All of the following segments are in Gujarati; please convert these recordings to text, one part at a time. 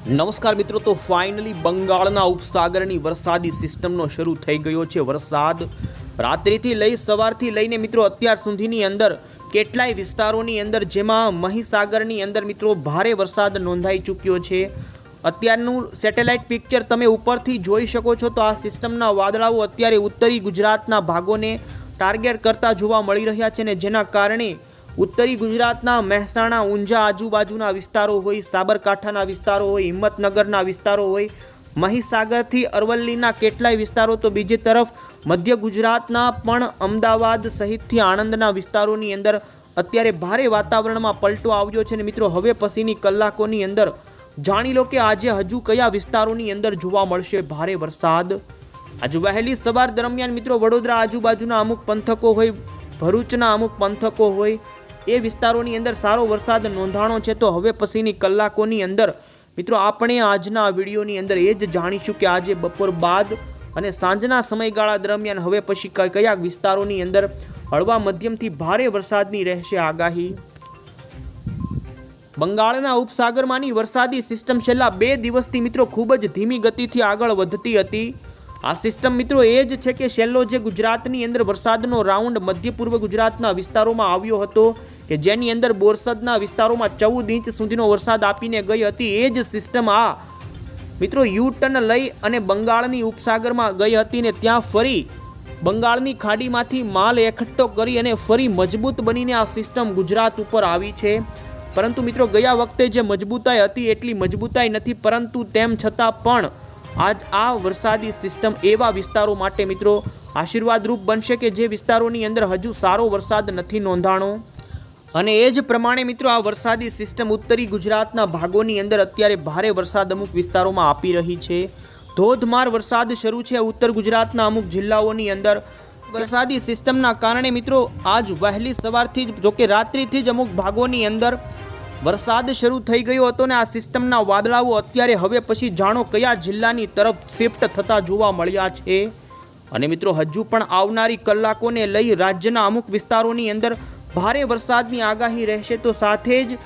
નમસ્કાર મિત્રો, તો ફાઇનલી બંગાળના ઉપસાગરની વરસાદી સિસ્ટમનો શરૂ થઈ ગયો છે વરસાદ। રાત્રિથી લઈ સવારથી લઈને મિત્રો અત્યાર સુધીની અંદર કેટલાય વિસ્તારોની અંદર જેમાં મહીસાગરની અંદર મિત્રો ભારે વરસાદ નોંધાઈ ચૂક્યો છે। અત્યારનું સેટેલાઇટ પિક્ચર તમે ઉપરથી જોઈ શકો છો તો આ સિસ્ટમના વાદળાઓ અત્યારે ઉત્તરી ગુજરાતના ભાગોને ટાર્ગેટ કરતા જોવા મળી રહ્યા છે ને જેના કારણે उत्तरी गुजरातना મહેસાણા ઊંઝા આજુબાજુના વિસ્તારો હોય, સાબરકાંઠાના વિસ્તારો હોય, હિંમતનગરના વિસ્તારો હોય, મહીસાગરથી અરવલ્લીના કેટલાય વિસ્તારો, તો બીજી તરફ મધ્ય ગુજરાતના પણ અમદાવાદ સહિતથી આણંદના વિસ્તારોની અંદર અત્યારે ભારે વાતાવરણમાં પલટો આવ્યો છે ને મિત્રો હવે પછીની કલાકોની અંદર જાણી લો કે આજે હજુ કયા વિસ્તારોની અંદર જોવા મળશે ભારે વરસાદ। આજે વહેલી સવાર દરમિયાન મિત્રો વડોદરા આજુબાજુના અમુક પંથકો હોય, ભરૂચના અમુક પંથકો હોય, એ વિસ્તારોની અંદર સારો વરસાદ નોંધાણો છે। તો હવે પછીની કલાકોની અંદર મિત્રો આપણે આજના વિડીયોની અંદર એ જ જાણીશું કે આજે બપોર બાદ અને સાંજના સમયગાળા દરમિયાન હવે પછી કયા વિસ્તારોની અંદર હળવા મધ્યમથી ભારે વરસાદની રહેશે આગાહી। બંગાળના ઉપસાગરમાંની વરસાદી સિસ્ટમ છેલ્લા 2 દિવસથી મિત્રો ખૂબ જ ધીમી ગતિથી આગળ વધતી હતી। આ સિસ્ટમ મિત્રો એ જ છે કે છેલ્લો જે ગુજરાતની અંદર વરસાદનો રાઉન્ડ મધ્ય પૂર્વ ગુજરાતના વિસ્તારોમાં આવ્યો હતો કે જેની અંદર બોરસદના વિસ્તારોમાં 14 ઇંચ સુધીનો વરસાદ આપીને ગઈ હતી, એ જ સિસ્ટમ આ મિત્રો યુ ટર્ન લઈ અને બંગાળની ઉપસાગરમાં ગઈ હતી ને ત્યાં ફરી બંગાળની ખાડીમાંથી માલ એકઠો કરી અને ફરી મજબૂત બનીને આ સિસ્ટમ ગુજરાત ઉપર આવી છે। પરંતુ મિત્રો ગયા વખતે જે મજબૂતાઈ હતી એટલી મજબૂતાઈ નથી, પરંતુ તેમ છતાં પણ આજ આ વરસાદી સિસ્ટમ એવા વિસ્તારો માટે મિત્રો આશીર્વાદરૂપ બનશે કે જે વિસ્તારોની અંદર હજુ સારો વરસાદ નથી નોંધાણો। અને એ જ પ્રમાણે મિત્રો આ વરસાદી સિસ્ટમ ઉત્તરી ગુજરાતના ભાગોની અંદર અત્યારે ભારે વરસાદ અમુક વિસ્તારોમાં આપી રહી છે। ધોધમાર વરસાદ શરૂ છે ઉત્તર ગુજરાતના અમુક જિલ્લાઓની અંદર। વરસાદી સિસ્ટમના કારણે મિત્રો આજ વહેલી સવારથી જ જોકે રાત્રિથી જ અમુક ભાગોની અંદર વરસાદ શરૂ થઈ ગયો હતો ને આ સિસ્ટમના વાદળાઓ અત્યારે હવે પછી જાણો કયા જિલ્લાની તરફ શિફ્ટ થતા જોવા મળ્યા છે। અને મિત્રો હજુ પણ આવનારી કલાકોને લઈ રાજ્યના અમુક વિસ્તારોની અંદર ભારે વરસાદની આગાહી રહેશે। તો સાથે જ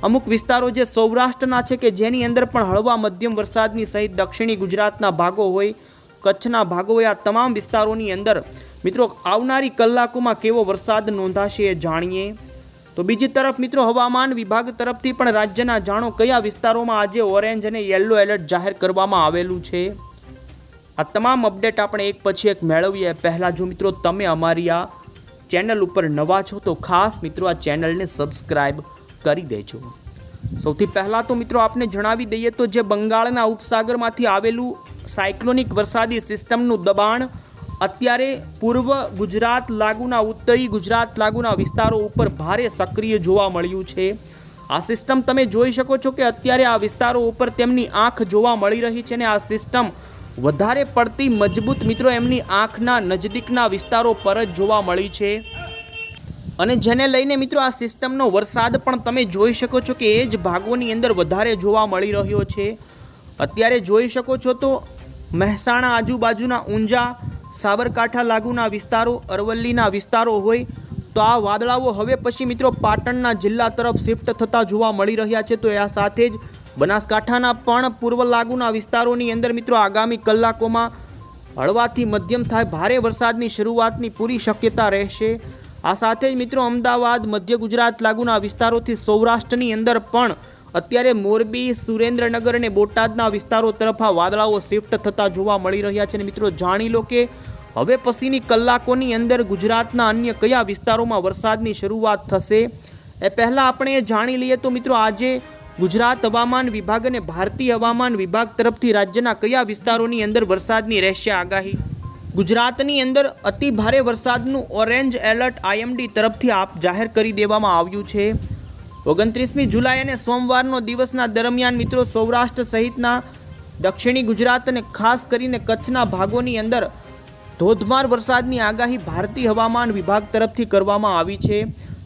અમુક વિસ્તારો જે સૌરાષ્ટ્રના છે કે જેની અંદર પણ હળવા મધ્યમ વરસાદની સહિત દક્ષિણી ગુજરાતના ભાગો હોય, કચ્છના ભાગો હોય, આ તમામ વિસ્તારોની અંદર મિત્રો આવનારી કલાકોમાં કેવો વરસાદ નોંધાશે એ જાણીએ। તો બીજી તરફ મિત્રો હવામાન વિભાગ તરફથી પણ રાજ્યના જાણો કયા વિસ્તારોમાં આજે ઓરેન્જ અને યલો એલર્ટ જાહેર કરવામાં આવેલું છે। આ તમામ અપડેટ આપણે એક પછી એક મેળવીએ પહેલાં જો મિત્રો તમે અમારી આ ચેનલ ઉપર નવા છો તો ખાસ મિત્રો આ ચેનલને સબસ્ક્રાઈબ કરી દેજો। સૌથી પહેલાં તો મિત્રો આપને જણાવી દઈએ તો જે બંગાળના ઉપસાગરમાંથી આવેલું સાયક્લોનિક વરસાદી સિસ્ટમનું દબાણ અત્યારે પૂર્વ ગુજરાત લાગુના ઉત્તરી ગુજરાત લાગુના વિસ્તારો ઉપર ભારે સક્રિય જોવા મળ્યું છે। આ સિસ્ટમ તમે જોઈ શકો છો કે અત્યારે આ વિસ્તારો ઉપર તેમની આંખ જોવા મળી રહી છે ને આ સિસ્ટમ વધારે પડતી મજબૂત મિત્રો એમની આંખના નજદીકના વિસ્તારો પર જ જોવા મળી છે। અને જેને લઈને મિત્રો આ સિસ્ટમનો વરસાદ પણ તમે જોઈ શકો છો કે એ જ ભાગોની અંદર વધારે જોવા મળી રહ્યો છે। અત્યારે જોઈ શકો છો તો મહેસાણા આજુબાજુના ઊંઝા, સાબરકાંઠા લાગુના વિસ્તારો, અરવલ્લીના વિસ્તારો હોય તો આ વાદળાઓ હવે પછી મિત્રો પાટણના જિલ્લા તરફ શિફ્ટ થતા જોવા મળી રહ્યા છે। તો આ સાથે જ બનાસકાંઠાના પણ પૂર્વ લાગુના વિસ્તારોની અંદર મિત્રો આગામી કલાકોમાં હળવાથી મધ્યમ થાય ભારે વરસાદની શરૂઆતની પૂરી શક્યતા રહેશે। આ સાથે જ મિત્રો અમદાવાદ, મધ્ય ગુજરાત લાગુના વિસ્તારોથી સૌરાષ્ટ્રની અંદર પણ અત્યારે મોરબી, સુરેન્દ્રનગર અને બોટાદના વિસ્તારો તરફ આ વાદળાઓ શિફ્ટ થતા જોવા મળી રહ્યા છે। મિત્રો જાણી લો કે હવે પછીની કલાકોની અંદર ગુજરાતના અન્ય કયા વિસ્તારોમાં વરસાદની શરૂઆત થશે એ પહેલાં આપણે જાણી લઈએ તો મિત્રો આજે ગુજરાત હવામાન વિભાગ અને ભારતીય હવામાન વિભાગ તરફથી રાજ્યના કયા વિસ્તારોની અંદર વરસાદની રહેશે આગાહી। ગુજરાતની અંદર અતિ ભારે વરસાદનું ઓરેન્જ એલર્ટ આઈએમડી તરફથી જાહેર કરી દેવામાં આવ્યું છે। 29મી જુલાઈ અને સોમવારનો દિવસના દરમિયાન મિત્રો સૌરાષ્ટ્ર સહિતના દક્ષિણી ગુજરાત અને ખાસ કરીને કચ્છના ભાગોની અંદર ધોધમાર વરસાદની આગાહી ભારતીય હવામાન વિભાગ તરફથી કરવામાં આવી છે।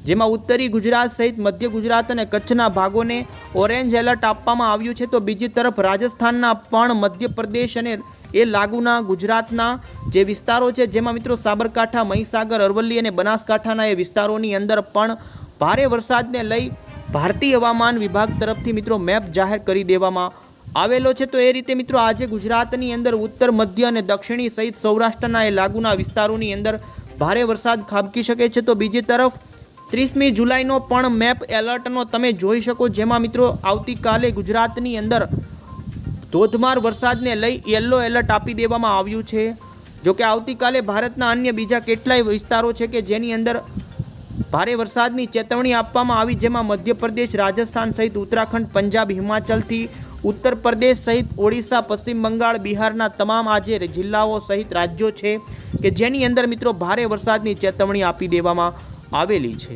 જેમાં ઉત્તરી ગુજરાત સહિત મધ્ય ગુજરાત અને કચ્છના ભાગોને ઓરેન્જ એલર્ટ આપવામાં આવ્યું છે। તો બીજી તરફ રાજસ્થાનના પણ મધ્યપ્રદેશ અને એ લાગુના ગુજરાતના જે વિસ્તારો છે જેમાં મિત્રો સાબરકાંઠા, મહીસાગર, અરવલ્લી અને બનાસકાંઠાના એ વિસ્તારોની અંદર પણ ભારે વરસાદને લઈ ભારતીય હવામાન વિભાગ તરફથી મિત્રો મેપ જાહેર કરી દેવામાં આવેલો છે। તો એ રીતે મિત્રો આજે ગુજરાતની અંદર ઉત્તર મધ્ય અને દક્ષિણી સહિત સૌરાષ્ટ્રના એ લાગુના વિસ્તારોની અંદર ભારે વરસાદ ખાબકી શકે છે। તો બીજી તરફ 30મી જુલાઈનો પણ મેપ એલર્ટનો તમે જોઈ શકો, જેમાં મિત્રો આવતીકાલે ગુજરાતની અંદર ધોધમાર વરસાદને લઈ યલો એલર્ટ આપી દેવામાં આવ્યું છે। જોકે આવતીકાલે ભારતના અન્ય બીજા કેટલાય વિસ્તારો છે કે જેની અંદર ભારે વરસાદની ચેતવણી આપવામાં આવી, જેમાં મધ્યપ્રદેશ, રાજસ્થાન સહિત ઉત્તરાખંડ, પંજાબ, હિમાચલથી ઉત્તર પ્રદેશ સહિત ઓડિશા, પશ્ચિમ બંગાળ, બિહારના તમામ આજે જિલ્લાઓ સહિત રાજ્યો છે કે જેની અંદર મિત્રો ભારે વરસાદની ચેતવણી આપી દેવામાં આવેલી છે।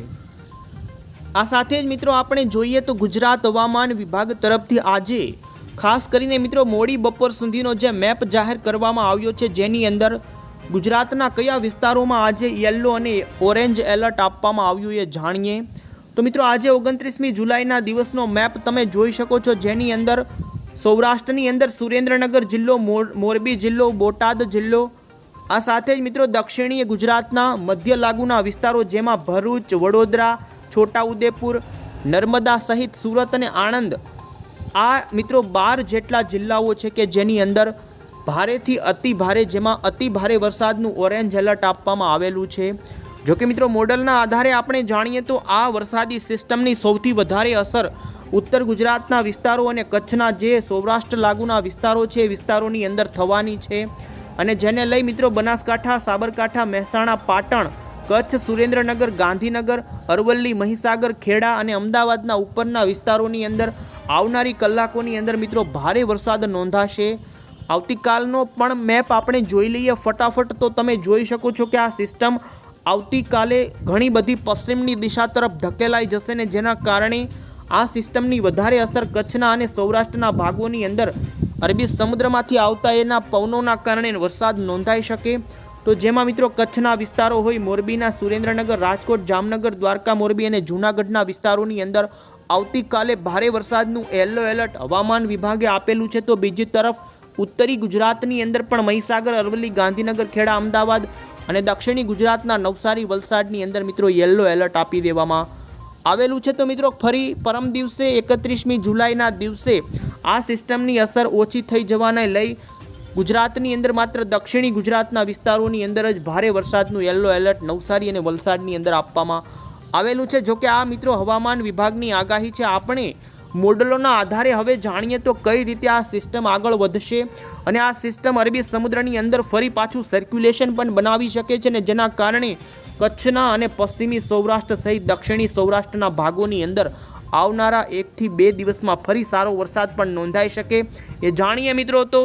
આ સાથે જ મિત્રો આપણે જોઈએ તો ગુજરાત હવામાન વિભાગ તરફથી આજે ખાસ કરીને મિત્રો મોડી બપોર સુધીનો જે મેપ જાહેર કરવામાં આવ્યો છે, જેની અંદર ગુજરાતના કયા વિસ્તારોમાં આજે યલો અને ઓરેન્જ એલર્ટ આપવામાં આવ્યું એ જાણીએ। તો મિત્રો આજે 29મી જુલાઈના દિવસનો મેપ તમે જોઈ શકો છો, જેની અંદર સૌરાષ્ટ્રની અંદર સુરેન્દ્રનગર જિલ્લો, મોરબી જિલ્લો, બોટાદ જિલ્લો, આ સાથે જ મિત્રો દક્ષિણીય ગુજરાતના મધ્ય લાગુના વિસ્તારો જેમાં ભરૂચ, વડોદરા, છોટાઉદેપુર, નર્મદા સહિત સુરત અને આણંદ, આ મિત્રો 12 જેટલા જિલ્લાઓ છે કે જેની અંદર ભારેથી અતિ ભારે, જેમાં અતિ ભારે વરસાદનું ઓરેન્જ એલર્ટ આપવામાં આવેલું છે। જોકે મિત્રો મોડલના આધારે આપણે જાણીએ તો આ વરસાદી સિસ્ટમની સૌથી વધારે અસર ઉત્તર ગુજરાતના વિસ્તારો અને કચ્છના જે સૌરાષ્ટ્ર લાગુના વિસ્તારો છે એ વિસ્તારોની અંદર થવાની છે, અને જેને લઈ મિત્રો બનાસકાંઠા, સાબરકાંઠા, મહેસાણા, પાટણ, કચ્છ, સુરેન્દ્રનગર, ગાંધીનગર, અરવલ્લી, મહીસાગર, ખેડા અને અમદાવાદના ઉપરના વિસ્તારોની અંદર આવનારી કલાકોની અંદર મિત્રો ભારે વરસાદ નોંધાશે। આવતીકાલનો પણ મેપ આપણે જોઈ લઈએ ફટાફટ। તો તમે જોઈ શકો છો કે આ સિસ્ટમ આવતીકાલે ઘણી બધી પશ્ચિમની દિશા તરફ ધકેલાઈ જશે ને જેના કારણે આ સિસ્ટમની વધારે અસર કચ્છના અને સૌરાષ્ટ્રના ભાગોની અંદર અરબી સમુદ્રમાંથી આવતા એના પવનોના કારણે વરસાદ નોંધાઈ શકે। તો જેમાં મિત્રો કચ્છના વિસ્તારો હોય, મોરબીના, સુરેન્દ્રનગર, રાજકોટ, જામનગર, દ્વારકા, મોરબી અને જૂનાગઢના વિસ્તારોની અંદર આવતીકાલે ભારે વરસાદનું યલો એલર્ટ હવામાન વિભાગે આપેલું છે। તો બીજી તરફ ઉત્તરી ગુજરાતની અંદર પણ મહીસાગર, અરવલ્લી, ગાંધીનગર, ખેડા, અમદાવાદ અને દક્ષિણી ગુજરાતના નવસારી, વલસાડની અંદર મિત્રો યલો એલર્ટ આપી દેવામાં આવેલું છે। તો મિત્રો ફરી પરમ દિવસે 31મી જુલાઈના દિવસે આ સિસ્ટમની અસર ઓછી થઈ જવાને લઈ ગુજરાતની અંદર માત્ર દક્ષિણી ગુજરાતના વિસ્તારોની અંદર જ ભારે વરસાદનું યલો એલર્ટ નવસારી અને વલસાડની અંદર આપવામાં આવેલું છે। જોકે આ મિત્રો હવામાન વિભાગની આગાહી છે। આપણે મોડલોના આધારે હવે જાણીએ તો કઈ રીતે આ સિસ્ટમ આગળ વધશે, અને આ સિસ્ટમ અરબી સમુદ્રની અંદર ફરી પાછું સર્ક્યુલેશન પણ બનાવી શકે છે ને જેના કારણે કચ્છના અને પશ્ચિમી સૌરાષ્ટ્ર સહિત દક્ષિણી સૌરાષ્ટ્રના ભાગોની અંદર આવનારા 1 થી 2 દિવસમાં ફરી સારો વરસાદ પણ નોંધાઈ શકે એ જાણીએ મિત્રો। તો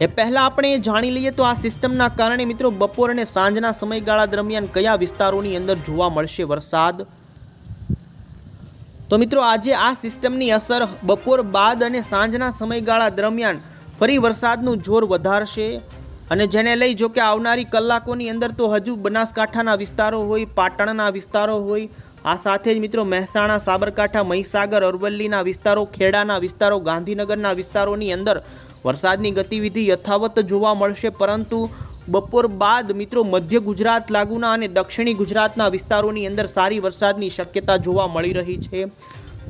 એ પહેલાં આપણે જાણી લઈએ તો આ સિસ્ટમના કારણે મિત્રો બપોર અને સાંજના સમયગાળા દરમિયાન કયા વિસ્તારોની અંદર જોવા મળશે વરસાદ। તો મિત્રો આજે આ સિસ્ટમની અસર બપોર બાદ અને સાંજના સમયગાળા દરમિયાન ફરી વરસાદનું જોર વધારશે, અને જેને લઈ જો કે આવનારી કલાકોની અંદર તો હજુ બનાસકાંઠાના વિસ્તારો હોય, પાટણના વિસ્તારો હોય, આ સાથે જ મિત્રો મહેસાણા, સાબરકાંઠા, મહીસાગર, અરવલ્લીના વિસ્તારો, ખેડાના વિસ્તારો, ગાંધીનગરના વિસ્તારોની અંદર વરસાદની ગતિવિધિ યથાવત જોવા મળશે, પરંતુ બપોર બાદ મિત્રો મધ્ય ગુજરાત લાગુના અને દક્ષિણી ગુજરાતના વિસ્તારોની અંદર સારી વરસાદની શક્યતા જોવા મળી રહી છે,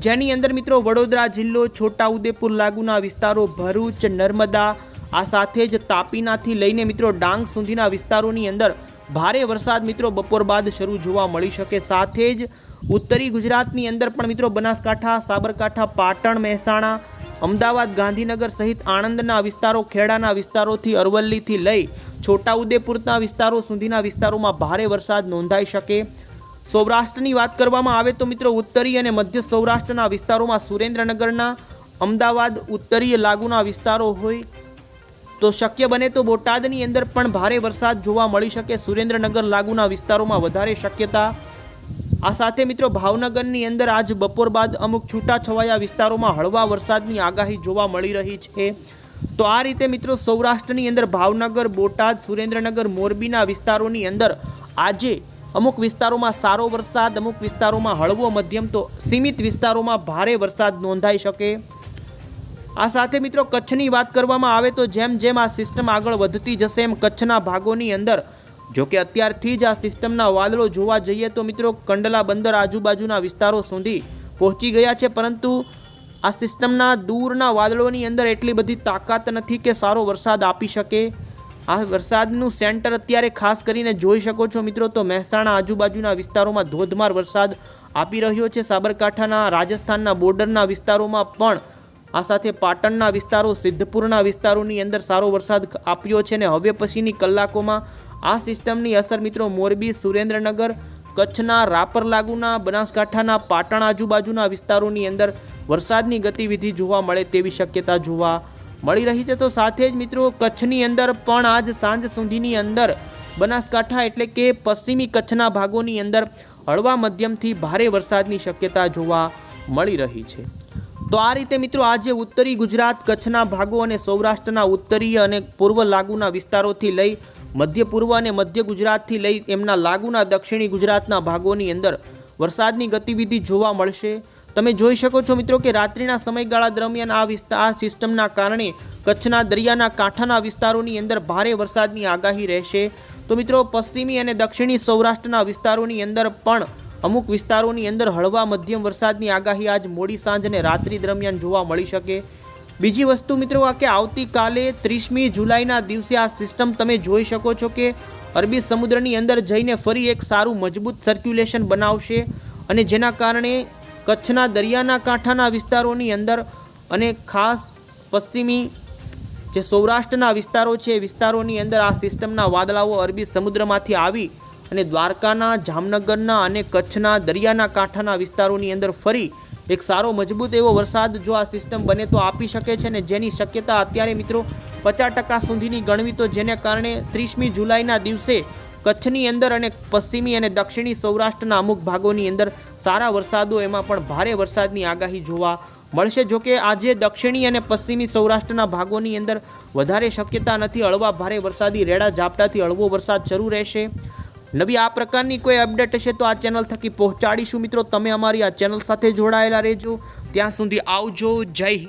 જેની અંદર મિત્રો વડોદરા જિલ્લો, છોટાઉદેપુર લાગુના વિસ્તારો, ભરૂચ, નર્મદા, આ સાથે જ તાપીનાથી લઈને મિત્રો ડાંગ સુધીના વિસ્તારોની અંદર ભારે વરસાદ મિત્રો બપોર બાદ શરૂ જોવા મળી શકે। સાથે જ ઉત્તરી ગુજરાતની અંદર પણ મિત્રો બનાસકાંઠા, સાબરકાંઠા, પાટણ, મહેસાણા, અમદાવાદ, ગાંધીનગર સહિત આણંદના વિસ્તારો, ખેડાના વિસ્તારોથી અરવલ્લીથી લઈ છોટાઉદેપુરના વિસ્તારો સુધીના વિસ્તારોમાં ભારે વરસાદ નોંધાઈ શકે। સૌરાષ્ટ્રની વાત કરવામાં આવે તો મિત્રો ઉત્તરી અને મધ્ય સૌરાષ્ટ્રના વિસ્તારોમાં સુરેન્દ્રનગરના, અમદાવાદ, ઉત્તરીય લાગુના વિસ્તારો હોય તો શક્ય બને તો બોટાદની અંદર પણ ભારે વરસાદ જોવા મળી શકે, સુરેન્દ્રનગર લાગુના વિસ્તારોમાં વધારે શક્યતા। આ સાથે મિત્રો ભાવનગરની અંદર આજ બપોર બાદ અમુક છૂટાછવાયા વિસ્તારોમાં હળવા વરસાદની આગાહી જોવા મળી રહી છે। તો આ રીતે મિત્રો સૌરાષ્ટ્રની અંદર ભાવનગર, બોટાદ, સુરેન્દ્રનગર, મોરબીના વિસ્તારોની અંદર આજે અમુક વિસ્તારોમાં સારો વરસાદ, અમુક વિસ્તારોમાં હળવો મધ્યમ તો સીમિત વિસ્તારોમાં ભારે વરસાદ નોંધાઈ શકે। આ સાથે મિત્રો કચ્છની વાત કરવામાં આવે તો જેમ જેમ આ સિસ્ટમ આગળ વધતી જશે એમ કચ્છના ભાગોની અંદર જોકે અત્યારથી જ આ સિસ્ટમના વાદળો જોવા જઈએ તો મિત્રો કંડલા બંદર આજુબાજુના વિસ્તારો સુધી પહોંચી ગયા છે, પરંતુ આ સિસ્ટમના દૂરના વાદળોની અંદર એટલી બધી તાકાત નથી કે સારો વરસાદ આપી શકે। આ વરસાદનું સેન્ટર અત્યારે ખાસ કરીને જોઈ શકો છો મિત્રો તો મહેસાણા આજુબાજુના વિસ્તારોમાં ધોધમાર વરસાદ આપી રહ્યો છે। સાબરકાંઠાના રાજસ્થાનના બોર્ડરના વિસ્તારોમાં પણ આ સાથે પાટણના વિસ્તારો સિદ્ધપુરના વિસ્તારોની અંદર સારો વરસાદ આપ્યો છે, અને હવે પછીની કલાકોમાં આ સિસ્ટમની અસર મિત્રો મોરબી, સુરેન્દ્રનગર, કચ્છના રાપર લાગુના, બનાસકાંઠાના પાટણ આજુબાજુના વિસ્તારોની અંદર વરસાદની ગતિવિધિ જોવા મળે તેવી શક્યતા જોવા મળી રહી છે। તો સાથે જ મિત્રો કચ્છની અંદર પણ આજ સાંજ સુધીની અંદર બનાસકાંઠા એટલે કે પશ્ચિમી કચ્છના ભાગોની અંદર હળવા મધ્યમથી ભારે વરસાદની શક્યતા જોવા મળી રહી છે। તો આ રીતે મિત્રો આજે ઉત્તરી ગુજરાત, કચ્છના ભાગો અને સૌરાષ્ટ્રના ઉત્તરીય અને પૂર્વ લાગુના વિસ્તારોથી લઈ મધ્ય પૂર્વ અને મધ્ય ગુજરાતથી લઈ એમના લાગુના દક્ષિણી ગુજરાતના ભાગોની અંદર વરસાદની ગતિવિધિ જોવા મળશે। તમે જોઈ શકો છો મિત્રો કે રાત્રિના સમયગાળા દરમિયાન આ સિસ્ટમના કારણે કચ્છના દરિયાના કાંઠાના વિસ્તારોની અંદર ભારે વરસાદની આગાહી રહેશે। તો મિત્રો પશ્ચિમી અને દક્ષિણી સૌરાષ્ટ્રના વિસ્તારોની અંદર પણ અમુક વિસ્તારોની અંદર હળવા મધ્યમ વરસાદની આગાહી આજ મોડી સાંજ અને રાત્રિ દરમિયાન જોવા મળી શકે। બીજી વસ્તુ મિત્રો આ કે આવતીકાલે 30મી જુલાઈના દિવસે આ સિસ્ટમ તમે જોઈ શકો છો કે અરબી સમુદ્રની અંદર જઈને ફરી એક સારું મજબૂત સર્ક્યુલેશન બનાવશે, અને જેના કારણે કચ્છના દરિયાના કાંઠાના વિસ્તારોની અંદર અને ખાસ પશ્ચિમી જે સૌરાષ્ટ્રના વિસ્તારો છે એ વિસ્તારોની અંદર આ સિસ્ટમના વાદળાઓ અરબી સમુદ્રમાંથી આવી અને દ્વારકાના, જામનગરના અને કચ્છના દરિયાના કાંઠાના વિસ્તારોની અંદર ફરી એક સારો મજબૂત એવો વરસાદ જો આ સિસ્ટમ બને તો આપી શકે છે, ને જેની શક્યતા અત્યારે મિત્રો 50% સુધીની ગણવી, તો જેને કારણે 30મી જુલાઈના દિવસે કચ્છની અંદર અને પશ્ચિમી અને દક્ષિણી સૌરાષ્ટ્રના અમુક ભાગોની અંદર સારા વરસાદો, એમાં પણ ભારે વરસાદની આગાહી જોવા મળશે। જોકે આજે દક્ષિણી અને પશ્ચિમી સૌરાષ્ટ્રના ભાગોની અંદર વધારે શક્યતા નથી, હળવા ભારે વરસાદી રેડા ઝાપટાથી હળવો વરસાદ શરૂ રહેશે। નવી આ પ્રકારની કોઈ અપડેટ હશે તો આ ચેનલ થકી પહોંચાડીશું મિત્રો। તમે અમારી આ ચેનલ સાથે જોડાયેલા રહેજો। ત્યાં સુધી આવજો, જય હિન્દ।